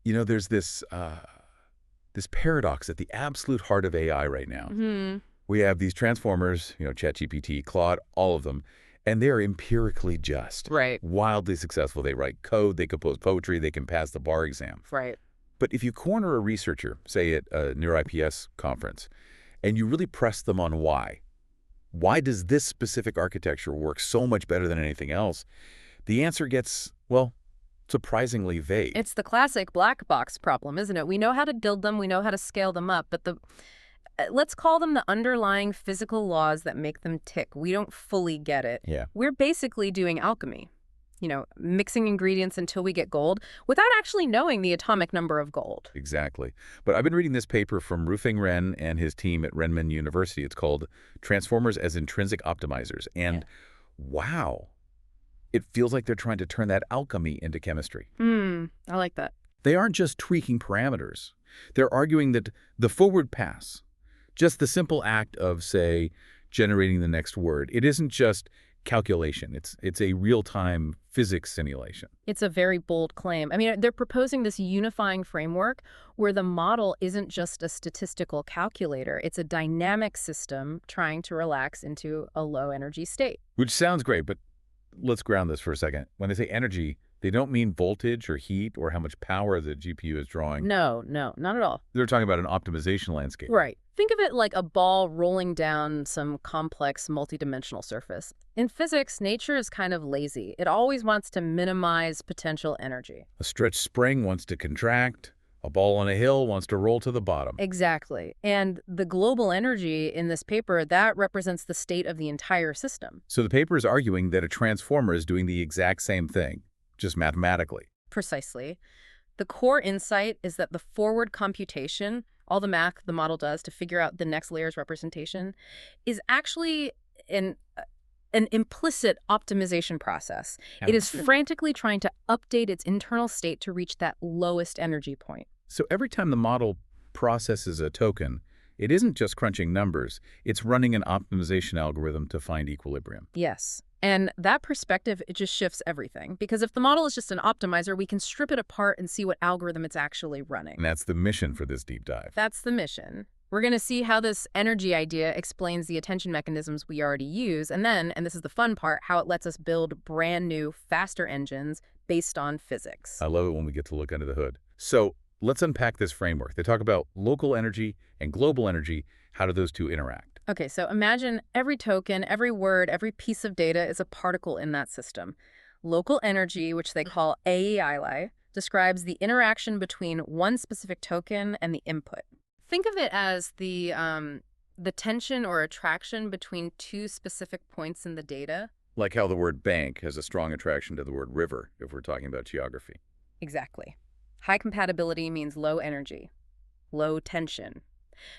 There's this paradox at the absolute heart of AI right now. Hmm. We have these transformers, ChatGPT, Claude, all of them, and they're empirically just, Right. wildly successful. They write code, they compose poetry, they can pass the bar exam. Right. But if you corner a researcher, say at a NeurIPS conference, and you really press them on why does this specific architecture work so much better than anything else, the answer gets, well, surprisingly vague. It's the classic black box problem, isn't it? We know how to build them, we know how to scale them up, but let's call them the underlying physical laws that make them tick. We don't fully get it. Yeah. We're basically doing alchemy, mixing ingredients until we get gold without actually knowing the atomic number of gold. Exactly. But I've been reading this paper from Rufing Ren and his team at Renmin University. It's called Transformers as Intrinsic Optimizers. And wow, it feels like they're trying to turn that alchemy into chemistry. I like that. They aren't just tweaking parameters. They're arguing that the forward pass, just the simple act of, say, generating the next word, it isn't just calculation. It's a real-time physics simulation. It's a very bold claim. I mean, they're proposing this unifying framework where the model isn't just a statistical calculator. It's a dynamic system trying to relax into a low-energy state. Which sounds great, but let's ground this for a second. When they say energy, they don't mean voltage or heat or how much power the GPU is drawing. No, not at all. They're talking about an optimization landscape. Right. Think of it like a ball rolling down some complex multidimensional surface. In physics, nature is kind of lazy. It always wants to minimize potential energy. A stretched spring wants to contract. A ball on a hill wants to roll to the bottom. Exactly. And the global energy in this paper, that represents the state of the entire system. So the paper is arguing that a transformer is doing the exact same thing, just mathematically. Precisely. The core insight is that the forward computation, all the math the model does to figure out the next layer's representation, is actually an implicit optimization process. It is frantically trying to update its internal state to reach that lowest energy point. So every time the model processes a token, it isn't just crunching numbers, it's running an optimization algorithm to find equilibrium. Yes. And that perspective, it just shifts everything. Because if the model is just an optimizer, we can strip it apart and see what algorithm it's actually running. And that's the mission for this deep dive. That's the mission. We're going to see how this energy idea explains the attention mechanisms we already use, and then, and this is the fun part, how it lets us build brand new, faster engines based on physics. I love it when we get to look under the hood. So let's unpack this framework. They talk about local energy and global energy. How do those two interact? Okay, so imagine every token, every word, every piece of data is a particle in that system. Local energy, which they call AEILI, describes the interaction between one specific token and the input. Think of it as the tension or attraction between two specific points in the data. Like how the word bank has a strong attraction to the word river, if we're talking about geography. Exactly. High compatibility means low energy, low tension.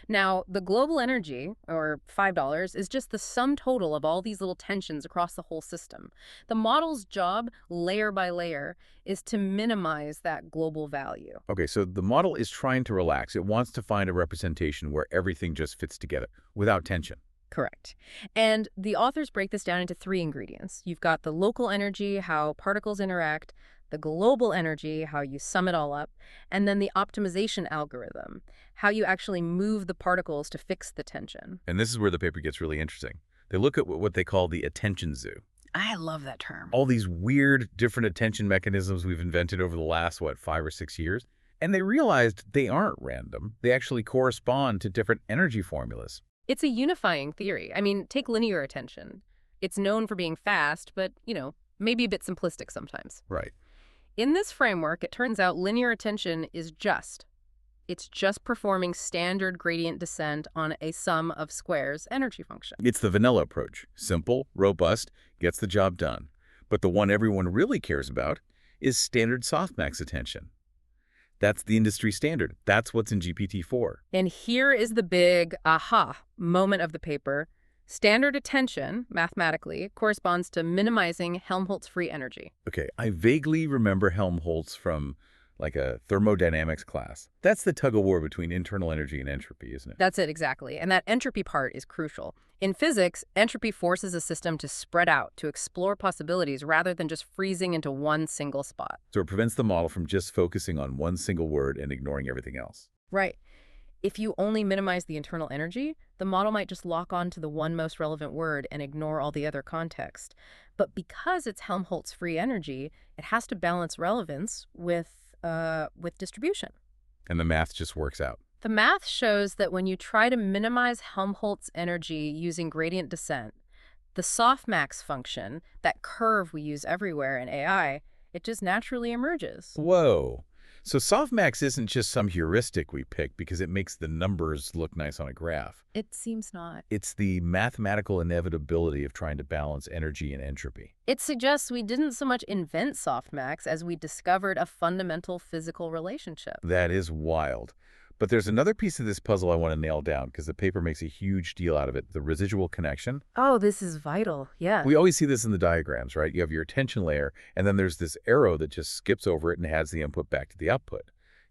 Now, the global energy, or $5, is just the sum total of all these little tensions across the whole system. The model's job, layer by layer, is to minimize that global value. Okay, so the model is trying to relax. It wants to find a representation where everything just fits together without tension. Correct. And the authors break this down into 3 ingredients. You've got the local energy, how particles interact, the global energy, how you sum it all up, and then the optimization algorithm, how you actually move the particles to fix the tension. And this is where the paper gets really interesting. They look at what they call the attention zoo. I love that term. All these weird, different attention mechanisms we've invented over the last, 5 or 6 years. And they realized they aren't random. They actually correspond to different energy formulas. It's a unifying theory. I mean, take linear attention. It's known for being fast, but, maybe a bit simplistic sometimes. Right. In this framework, it turns out linear attention is it's just performing standard gradient descent on a sum of squares energy function. It's the vanilla approach. Simple, robust, gets the job done. But the one everyone really cares about is standard softmax attention. That's the industry standard. That's what's in GPT-4. And here is the big aha moment of the paper. Standard attention, mathematically, corresponds to minimizing Helmholtz free energy. Okay, I vaguely remember Helmholtz from like a thermodynamics class. That's the tug-of-war between internal energy and entropy, isn't it? That's it, exactly. And that entropy part is crucial. In physics, entropy forces a system to spread out, to explore possibilities rather than just freezing into one single spot. So it prevents the model from just focusing on one single word and ignoring everything else. Right. If you only minimize the internal energy, the model might just lock on to the one most relevant word and ignore all the other context. But because it's Helmholtz free energy, it has to balance relevance with distribution. And the math just works out. The math shows that when you try to minimize Helmholtz energy using gradient descent, the softmax function, that curve we use everywhere in AI, it just naturally emerges. Whoa. So softmax isn't just some heuristic we pick because it makes the numbers look nice on a graph. It seems not. It's the mathematical inevitability of trying to balance energy and entropy. It suggests we didn't so much invent softmax as we discovered a fundamental physical relationship. That is wild. But there's another piece of this puzzle I want to nail down because the paper makes a huge deal out of it, the residual connection. Oh, this is vital. Yeah. We always see this in the diagrams, right? You have your attention layer, and then there's this arrow that just skips over it and adds the input back to the output.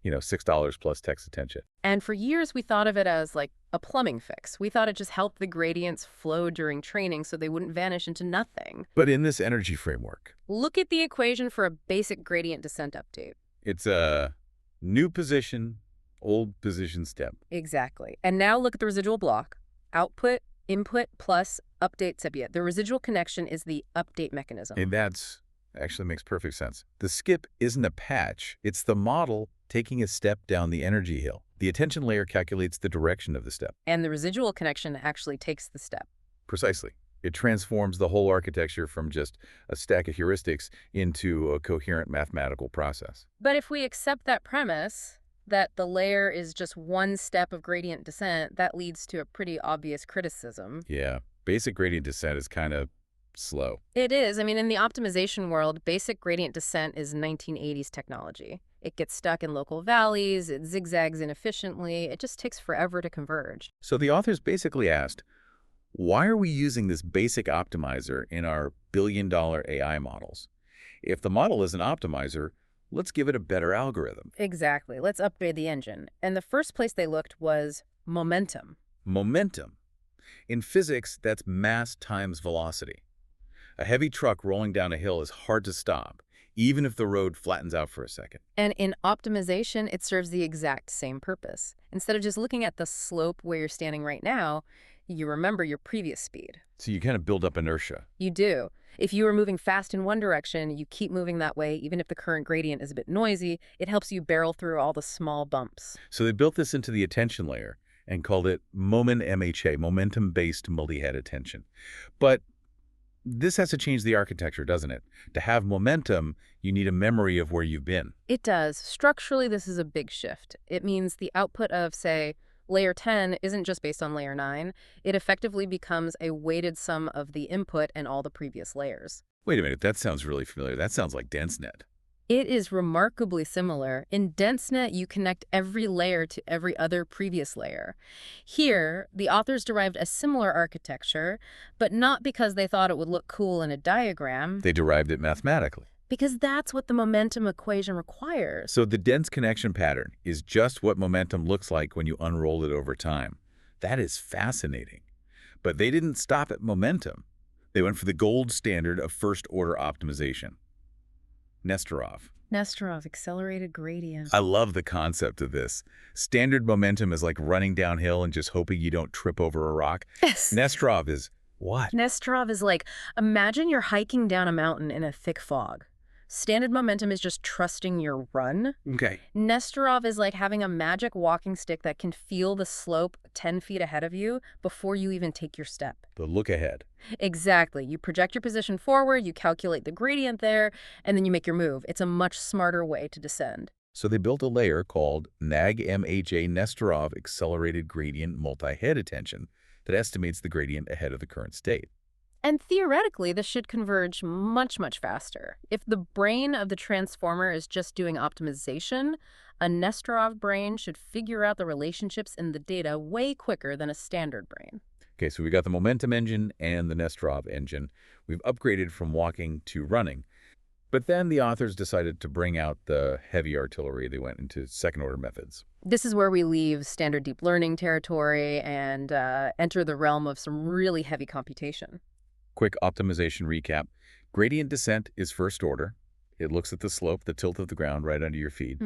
$6 plus text attention. And for years, we thought of it as like a plumbing fix. We thought it just helped the gradients flow during training so they wouldn't vanish into nothing. But in this energy framework, Look at the equation for a basic gradient descent update. it's a new position, old position step. Exactly. And now look at the residual block. Output, input, plus update subunit. The residual connection is the update mechanism. And that's actually makes perfect sense. The skip isn't a patch. It's the model taking a step down the energy hill. The attention layer calculates the direction of the step. And the residual connection actually takes the step. Precisely. It transforms the whole architecture from just a stack of heuristics into a coherent mathematical process. But if we accept that premise, that the layer is just one step of gradient descent, that leads to a pretty obvious criticism. Yeah, basic gradient descent is kind of slow. It is. I mean, in the optimization world, basic gradient descent is 1980s technology. It gets stuck in local valleys, it zigzags inefficiently, it just takes forever to converge. So the authors basically asked, why are we using this basic optimizer in our billion-dollar AI models? If the model is an optimizer, let's give it a better algorithm. Exactly. Let's upgrade the engine. And the first place they looked was momentum. Momentum. In physics, that's mass times velocity. A heavy truck rolling down a hill is hard to stop, even if the road flattens out for a second. And in optimization, it serves the exact same purpose. Instead of just looking at the slope where you're standing right now, you remember your previous speed. So you kind of build up inertia. You do. If you were moving fast in one direction, you keep moving that way, even if the current gradient is a bit noisy, it helps you barrel through all the small bumps. So they built this into the attention layer and called it MHA, momentum-based multi-head attention. But this has to change the architecture, doesn't it? To have momentum, you need a memory of where you've been. It does. Structurally, this is a big shift. It means the output of, say, layer 10 isn't just based on layer 9. It effectively becomes a weighted sum of the input and all the previous layers. Wait a minute, that sounds really familiar. That sounds like DenseNet. It is remarkably similar. In DenseNet, you connect every layer to every other previous layer. Here, the authors derived a similar architecture, but not because they thought it would look cool in a diagram. They derived it mathematically. Because that's what the momentum equation requires. So the dense connection pattern is just what momentum looks like when you unroll it over time. That is fascinating. But they didn't stop at momentum. They went for the gold standard of first-order optimization. Nesterov. Nesterov, accelerated gradient. I love the concept of this. Standard momentum is like running downhill and just hoping you don't trip over a rock. Yes. Nesterov is what? Nesterov is like, imagine you're hiking down a mountain in a thick fog. Standard momentum is just trusting your run. Okay. Nesterov is like having a magic walking stick that can feel the slope 10 feet ahead of you before you even take your step. The look ahead. Exactly. You project your position forward, you calculate the gradient there, and then you make your move. It's a much smarter way to descend. So they built a layer called NAG-MHA Nesterov Accelerated Gradient Multi-Head Attention that estimates the gradient ahead of the current state. And theoretically, this should converge much, much faster. If the brain of the transformer is just doing optimization, a Nesterov brain should figure out the relationships in the data way quicker than a standard brain. Okay, so we got the momentum engine and the Nesterov engine. We've upgraded from walking to running. But then the authors decided to bring out the heavy artillery. They went into second-order methods. This is where we leave standard deep learning territory and enter the realm of some really heavy computation. Quick optimization recap. Gradient descent is first order. It looks at the slope, the tilt of the ground right under your feet.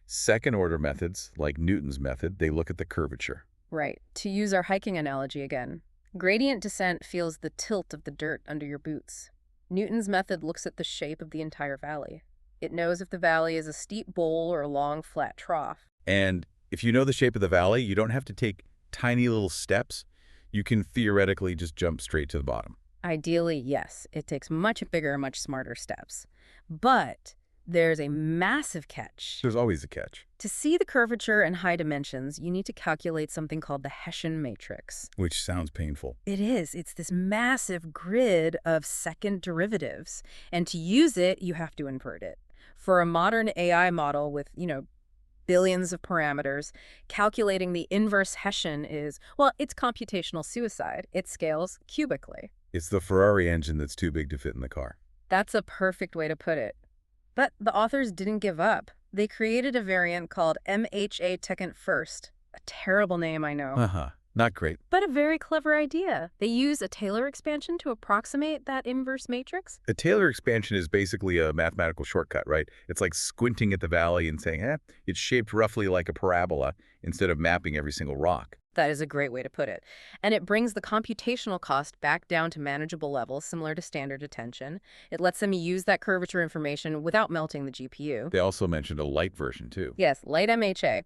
Second-order methods, like Newton's method, they look at the curvature. Right. To use our hiking analogy again, gradient descent feels the tilt of the dirt under your boots. Newton's method looks at the shape of the entire valley. It knows if the valley is a steep bowl or a long, flat trough. And if you know the shape of the valley, you don't have to take tiny little steps. You can theoretically just jump straight to the bottom. Ideally, yes. It takes much bigger, much smarter steps. But there's a massive catch. There's always a catch. To see the curvature in high dimensions, you need to calculate something called the Hessian matrix. Which sounds painful. It is. It's this massive grid of second derivatives. And to use it, you have to invert it. For a modern AI model with, billions of parameters, calculating the inverse Hessian is, well, it's computational suicide. It scales cubically. It's the Ferrari engine that's too big to fit in the car. That's a perfect way to put it. But the authors didn't give up. They created a variant called MHA Second First. A terrible name, I know. Not great. But a very clever idea. They use a Taylor expansion to approximate that inverse matrix. A Taylor expansion is basically a mathematical shortcut, right? It's like squinting at the valley and saying, it's shaped roughly like a parabola instead of mapping every single rock. That is a great way to put it. And it brings the computational cost back down to manageable levels, similar to standard attention. It lets them use that curvature information without melting the GPU. They also mentioned a light version, too. Yes, light MHA.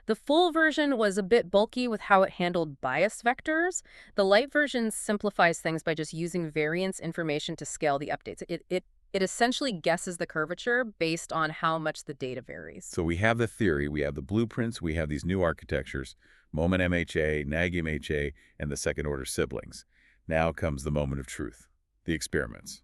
The full version was a bit bulky with how it handled bias vectors. The light version simplifies things by just using variance information to scale the updates. It essentially guesses the curvature based on how much the data varies. So we have the theory, we have the blueprints, we have these new architectures, Moment MHA, NAG MHA, and the second-order siblings. Now comes the moment of truth, the experiments.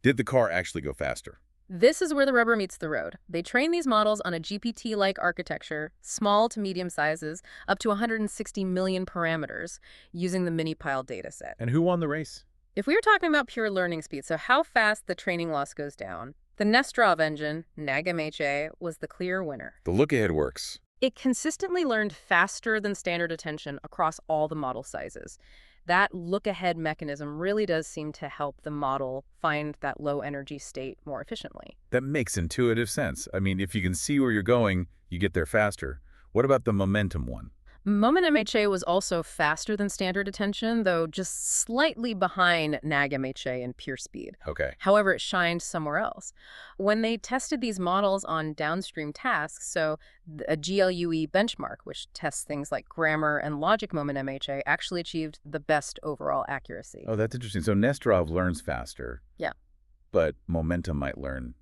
Did the car actually go faster? This is where the rubber meets the road. They train these models on a GPT-like architecture, small to medium sizes, up to 160 million parameters, using the mini-pile dataset. And who won the race? If we were talking about pure learning speed, so how fast the training loss goes down, the Nesterov engine, NAG MHA, was the clear winner. The look-ahead works. It consistently learned faster than standard attention across all the model sizes. That look-ahead mechanism really does seem to help the model find that low-energy state more efficiently. That makes intuitive sense. I mean, if you can see where you're going, you get there faster. What about the momentum one? Moment MHA was also faster than standard attention, though just slightly behind NAG MHA in pure speed. Okay. However, it shined somewhere else. When they tested these models on downstream tasks, so a GLUE benchmark, which tests things like grammar and logic, Moment MHA actually achieved the best overall accuracy. Oh, that's interesting. So Nesterov learns faster. Yeah. But momentum might learn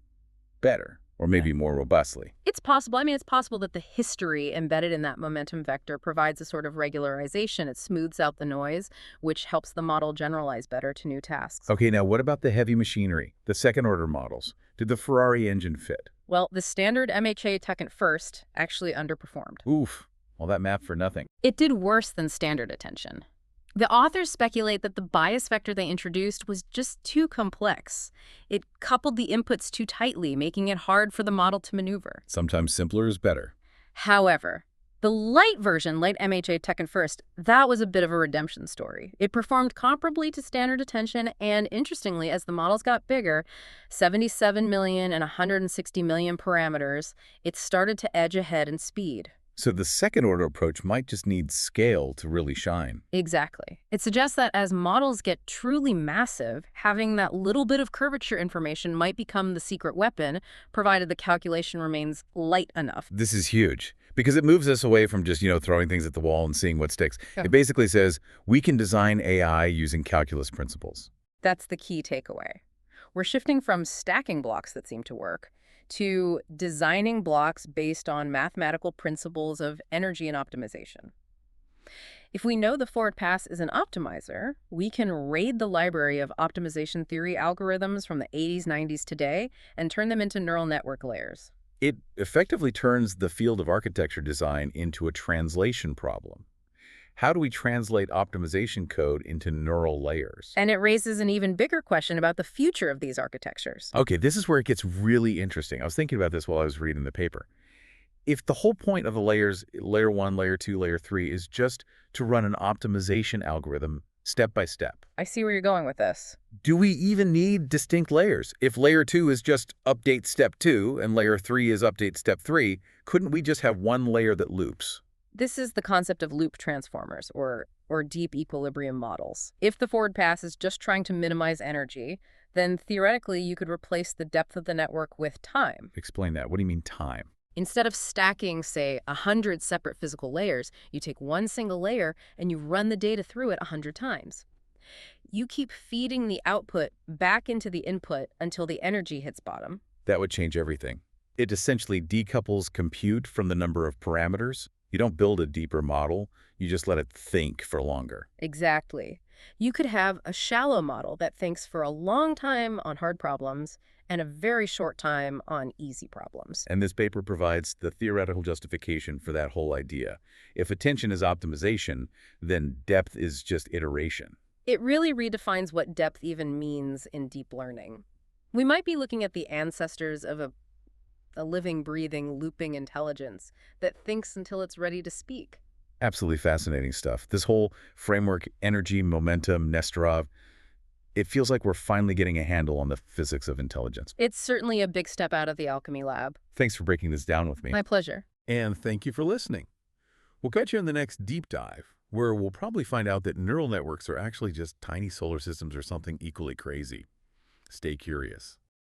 better, or maybe more robustly. It's possible. I mean, it's possible that the history embedded in that momentum vector provides a sort of regularization. It smooths out the noise, which helps the model generalize better to new tasks. Okay, now what about the heavy machinery, the second-order models? Did the Ferrari engine fit? Well, the standard MHA Second First actually underperformed. Oof. Well, that mapped for nothing. It did worse than standard attention. The authors speculate that the bias vector they introduced was just too complex. It coupled the inputs too tightly, making it hard for the model to maneuver. Sometimes simpler is better. However, the light version, light MHA Second First, that was a bit of a redemption story. It performed comparably to standard attention, and interestingly, as the models got bigger, 77 million and 160 million parameters, it started to edge ahead in speed. So the second-order approach might just need scale to really shine. Exactly. It suggests that as models get truly massive, having that little bit of curvature information might become the secret weapon, provided the calculation remains light enough. This is huge, because it moves us away from just, throwing things at the wall and seeing what sticks. Yeah. It basically says, we can design AI using calculus principles. That's the key takeaway. We're shifting from stacking blocks that seem to work to designing blocks based on mathematical principles of energy and optimization. If we know the forward pass is an optimizer, we can raid the library of optimization theory algorithms from the 80s, 90s today and turn them into neural network layers. It effectively turns the field of architecture design into a translation problem. How do we translate optimization code into neural layers? And it raises an even bigger question about the future of these architectures. Okay, this is where it gets really interesting. I was thinking about this while I was reading the paper. If the whole point of the layers, layer 1, layer 2, layer 3, is just to run an optimization algorithm step by step, I see where you're going with this. do we even need distinct layers? If layer 2 is just update step 2 and layer 3 is update step 3, couldn't we just have one layer that loops? This is the concept of loop transformers, or deep equilibrium models. If the forward pass is just trying to minimize energy, then theoretically you could replace the depth of the network with time. Explain that. What do you mean time? Instead of stacking, say, 100 separate physical layers, you take one single layer and you run the data through it 100 times. You keep feeding the output back into the input until the energy hits bottom. That would change everything. It essentially decouples compute from the number of parameters. You don't build a deeper model, you just let it think for longer. Exactly. You could have a shallow model that thinks for a long time on hard problems and a very short time on easy problems. And this paper provides the theoretical justification for that whole idea. If attention is optimization, then depth is just iteration. It really redefines what depth even means in deep learning. We might be looking at the ancestors of a living, breathing, looping intelligence that thinks until it's ready to speak. Absolutely fascinating stuff. This whole framework, energy, momentum, Nesterov, it feels like we're finally getting a handle on the physics of intelligence. It's certainly a big step out of the alchemy lab. Thanks for breaking this down with me. My pleasure. And thank you for listening. We'll catch you in the next deep dive, where we'll probably find out that neural networks are actually just tiny solar systems or something equally crazy. Stay curious.